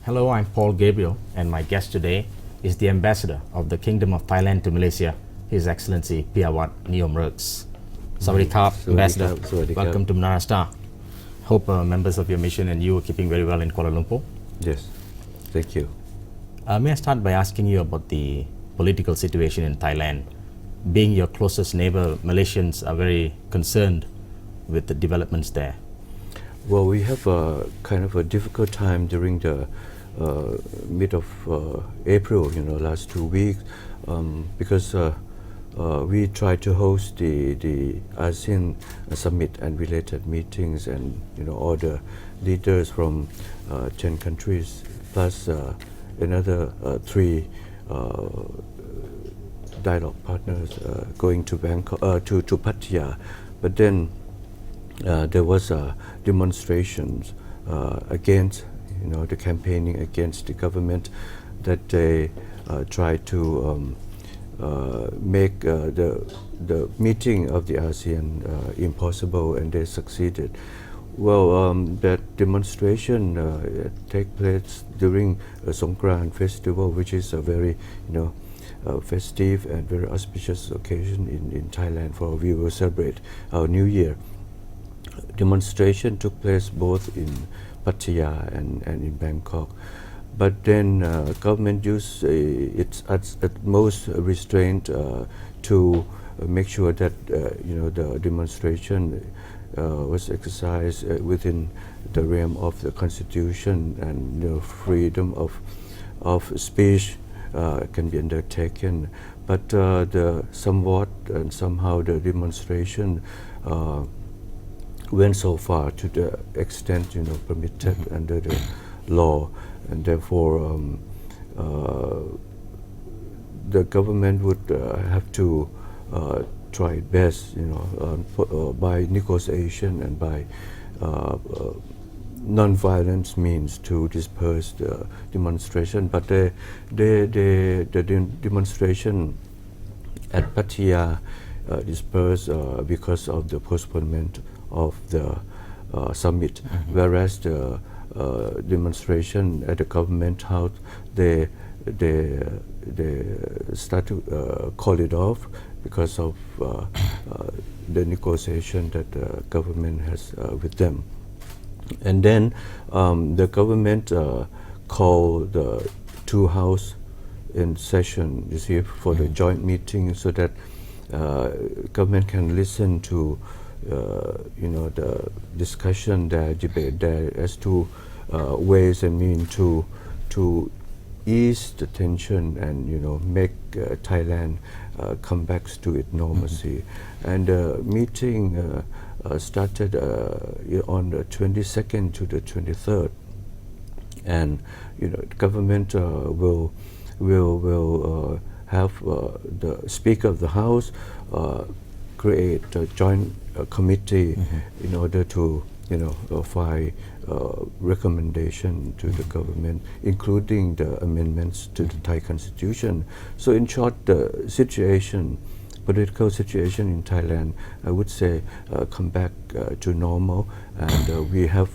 Hello, I'm Paul Gabriel, and my guest today is the ambassador of the Kingdom of Thailand to Malaysia, His Excellency Piyawat Niyomrerks. Sawadee Krap, Ambassador. Welcome to Menara Star. Hope members of your mission and you are keeping very well in Kuala Lumpur. Yes, thank you. May I start by asking you about the political situation in Thailand? Being your closest neighbor, Malaysians are very concerned with the developments there. Well, we have a kind of a difficult time during the mid of April, last 2 weeks, because we tried to host the ASEAN summit and related meetings, and all the leaders from 10 countries plus another 3 dialogue partners going to Bangkok to Pattaya, but then there was demonstrations against the campaigning against the government, that they tried to make the meeting of the ASEAN impossible, and they succeeded. Well, that demonstration take place during a Songkran festival, which is a very festive and very auspicious occasion in Thailand, for we will celebrate our New Year. Demonstration took place both in Pattaya and in Bangkok, but then government used its utmost restraint to make sure that the demonstration was exercised within the realm of the constitution, and freedom of speech can be undertaken. But somewhat and somehow the demonstration went so far to the extent permitted under the law, and therefore the government would have to try its best by negotiation and by non-violence means to disperse the demonstration. But the demonstration at Pattaya dispersed because of the postponement of the summit, whereas the demonstration at the government house, they start to call it off because of the negotiation that the government has with them. And then the government called the 2 houses in session, for the joint meeting, so that government can listen to the discussion, the debate there as to ways and means to ease the tension and make Thailand come back to its normalcy. And the meeting started on the 22nd to the 23rd, and government will have the Speaker of the House create a joint committee in order to file recommendation to the government, including the amendments to the Thai constitution. So in short, the political situation in Thailand, I would say, come back to normal, and we have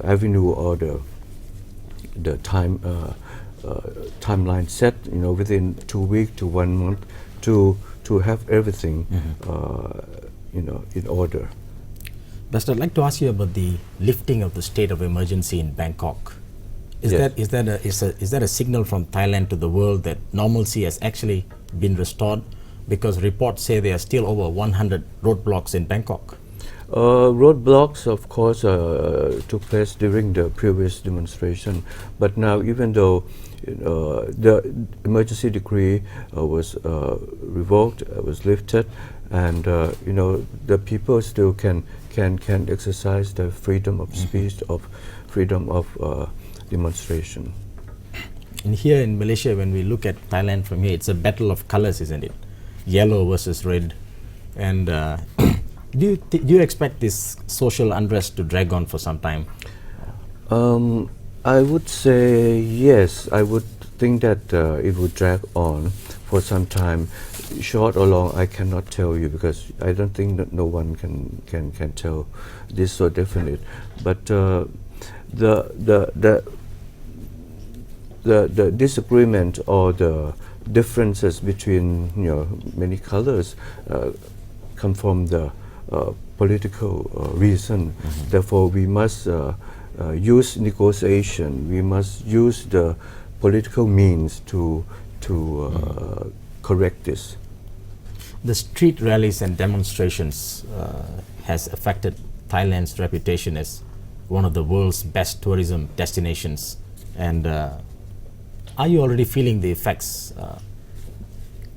avenue or the timeline set within 2 weeks to 1 month to have everything in order. Best, I'd like to ask you about the lifting of the state of emergency in Bangkok. Is that a signal from Thailand to the world that normalcy has actually been restored? Because reports say there are still over 100 roadblocks in Bangkok. Roadblocks, of course, took place during the previous demonstration, but now, even though the emergency decree was revoked, was lifted, and the people still can exercise the freedom of speech, of freedom of demonstration. And here in Malaysia, when we look at Thailand from here, it's a battle of colors, isn't it? Yellow versus red. And do you expect this social unrest to drag on for some time? I would say yes. I would think that it would drag on for some time. Short or long, I cannot tell you, because I don't think that no one can tell this so definite. But the disagreement or the differences between many colors come from the political reason. Therefore, we must use negotiation. We must use the political means to correct this. The street rallies and demonstrations has affected Thailand's reputation as one of the world's best tourism destinations. And are you already feeling the effects?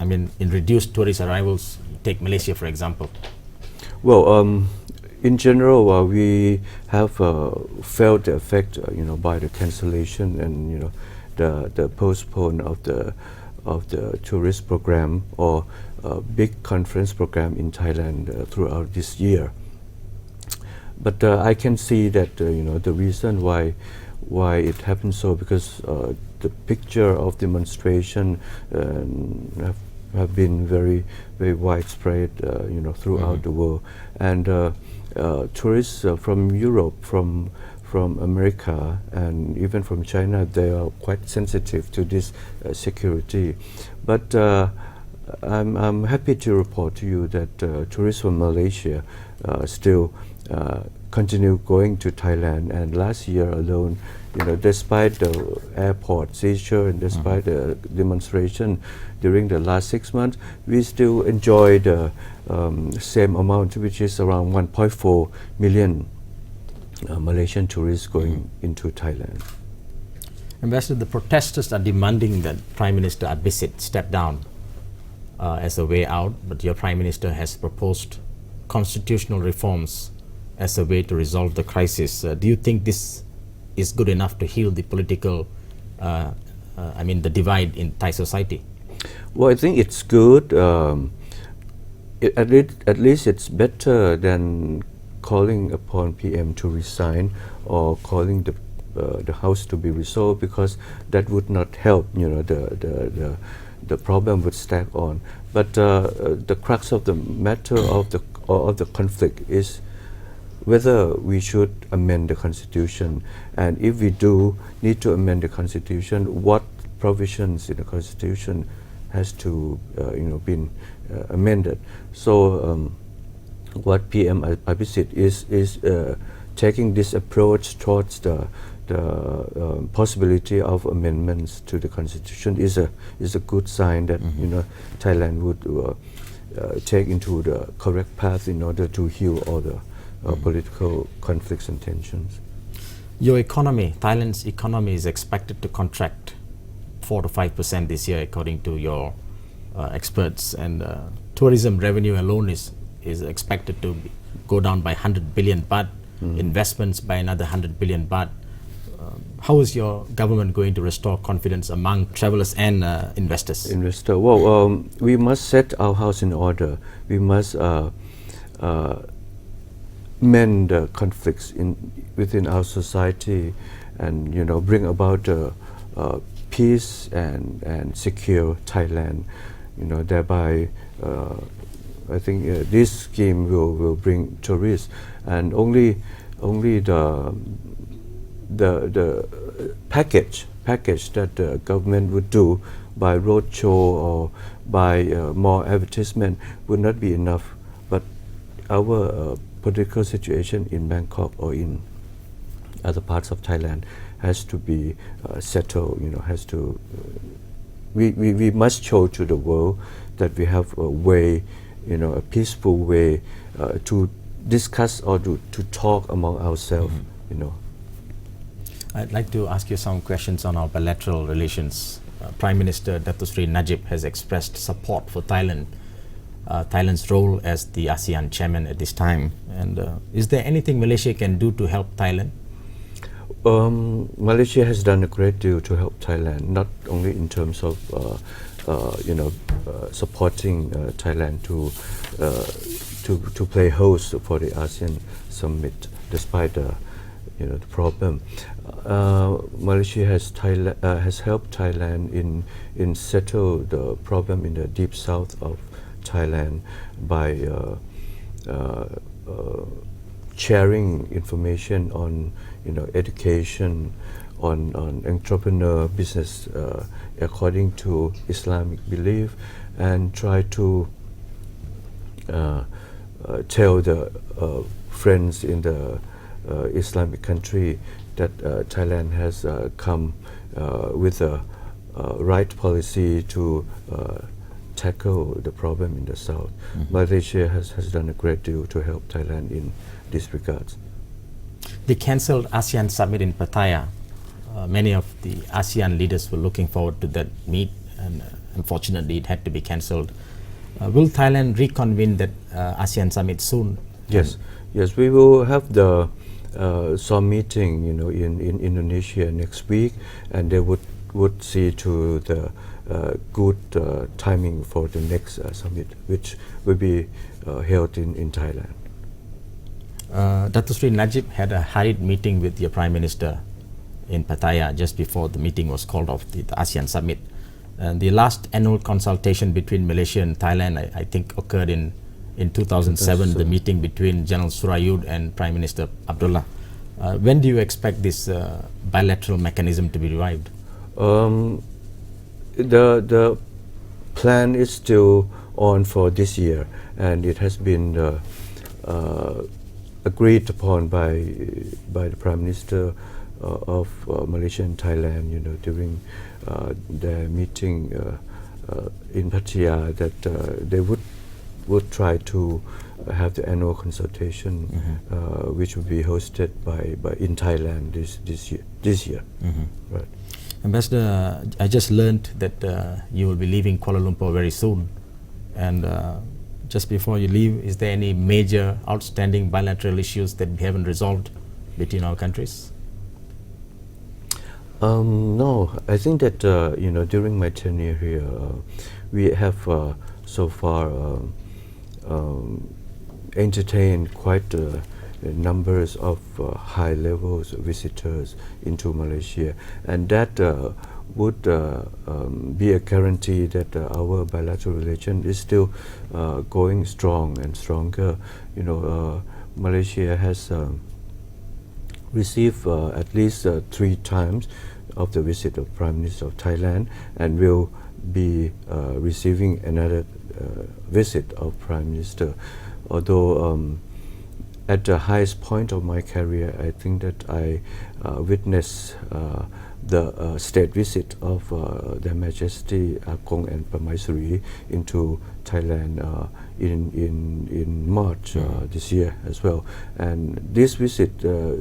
In reduced tourist arrivals? Take Malaysia, for example. Well, in general, we have felt the effect, by the cancellation and the postpone of the tourist program or big conference program in Thailand throughout this year. But I can see that the reason why it happened so because the picture of demonstration have been very very widespread throughout the world, and tourists from Europe, from America, and even from China, they are quite sensitive to this security. But I'm happy to report to you that tourists from Malaysia still continue going to Thailand, and last year alone, despite the airport seizure and despite the demonstration during the last 6 months, we still enjoy the same amount, which is around 1.4 million Malaysian tourists going into Thailand. Ambassador, the protesters are demanding that Prime Minister Abhisit step down as a way out, but your Prime Minister has proposed constitutional reforms as a way to resolve the crisis. Do you think this is good enough to heal the political, the divide in Thai society? Well, I think it's good. At least it's better than calling upon PM to resign or calling the House to be resolved, because that would not help. The problem would stack on. But the crux of the matter of the conflict is whether we should amend the Constitution, and if we do need to amend the Constitution, what provisions in the Constitution has to been amended. So what PM Abhisit is taking this approach towards the possibility of amendments to the Constitution is a good sign that Thailand would take into the correct path in order to heal all the political conflicts and tensions. Your economy, Thailand's economy, is expected to contract 4 to 5% this year, according to your experts, and tourism revenue alone is expected to go down by 100 billion baht, investments by another 100 billion baht. How is your government going to restore confidence among travelers and investors? Well, we must set our house in order. We must mend the conflicts within our society, and bring about peace and secure Thailand. Thereby, I think this scheme will bring tourists, and only the package that the government would do by roadshow or by more advertisement would not be enough. But our political situation in Bangkok or in other parts of Thailand has to be settled. We must show to the world that we have a way, a peaceful way to discuss or to talk among ourselves. I'd like to ask you some questions on our bilateral relations. Prime Minister Dato Sri Najib has expressed support for Thailand's role as the ASEAN chairman at this time. And is there anything Malaysia can do to help Thailand? Malaysia has done a great deal to help Thailand, not only in terms of supporting Thailand to play host for the ASEAN summit, despite the problem. Malaysia has helped Thailand in settle the problem in the deep south of Thailand by sharing information on education, on entrepreneur business according to Islamic belief, and try to tell the friends in the Islamic country that Thailand has come with a right policy to tackle the problem in the south. Malaysia has done a great deal to help Thailand in this regards. The cancelled ASEAN summit in Pattaya, many of the ASEAN leaders were looking forward to that meet, and unfortunately it had to be cancelled. Will Thailand reconvene that ASEAN summit soon? Yes, we will have the some meeting, in Indonesia next week, and they would see to the good timing for the next summit, which will be held in Thailand. Dr. Sri Najib had a hurried meeting with your Prime Minister in Pattaya just before the meeting was called off, the ASEAN summit. And the last annual consultation between Malaysia and Thailand, I think, occurred in 2007, the meeting between General Surayud and Prime Minister Abdullah. When do you expect this bilateral mechanism to be revived? The plan is still on for this year, and it has been agreed upon by the Prime Minister of Malaysia and Thailand, during their meeting in Pattaya, that they would try to have the annual consultation, which will be hosted by in Thailand this year. Right. Ambassador, I just learned that you will be leaving Kuala Lumpur very soon, and just before you leave, is there any major outstanding bilateral issues that we haven't resolved between our countries? No, I think that during my tenure here, we have so far entertained quite numbers of high levels visitors into Malaysia, and that would be a guarantee that our bilateral relation is still going strong and stronger. Malaysia has received at least 3 times of the visit of Prime Minister of Thailand, and will be receiving another visit of Prime Minister. Although at the highest point of my career, I think that I witnessed the state visit of Their Majesty Agong and Pamaisuri into Thailand in March this year as well. And this visit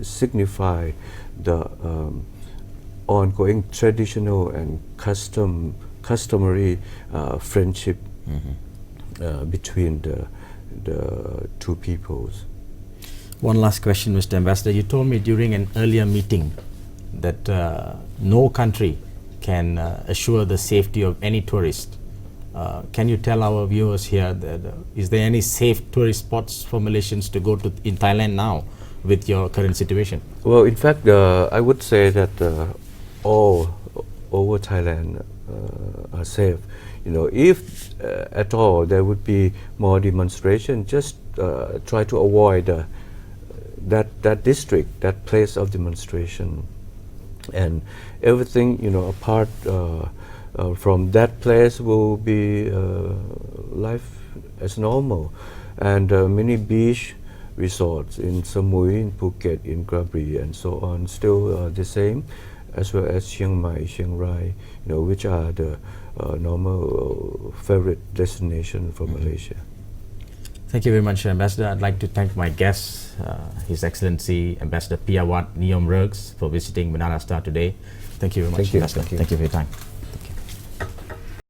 signified the ongoing traditional and customary friendship between the two peoples. One last question, Mr. Ambassador. You told me during an earlier meeting that no country can assure the safety of any tourist. Can you tell our viewers here that is there any safe tourist spots for Malaysians to go to in Thailand now with your current situation? Well, in fact, I would say that all over Thailand are safe. If at all there would be more demonstration, just try to avoid that district, that place of demonstration, and everything apart from that place will be life as normal. And many beach resorts in Samui, in Phuket, in Krabi, and so on, still the same, as well as Chiang Mai, Chiang Rai, which are the normal favorite destination for Malaysia. Thank you very much, Ambassador. I'd like to thank my guest, His Excellency Ambassador Piyawat Niyomrerks, for visiting Menara Star today. Thank you very much, Ambassador. Thank you for your time.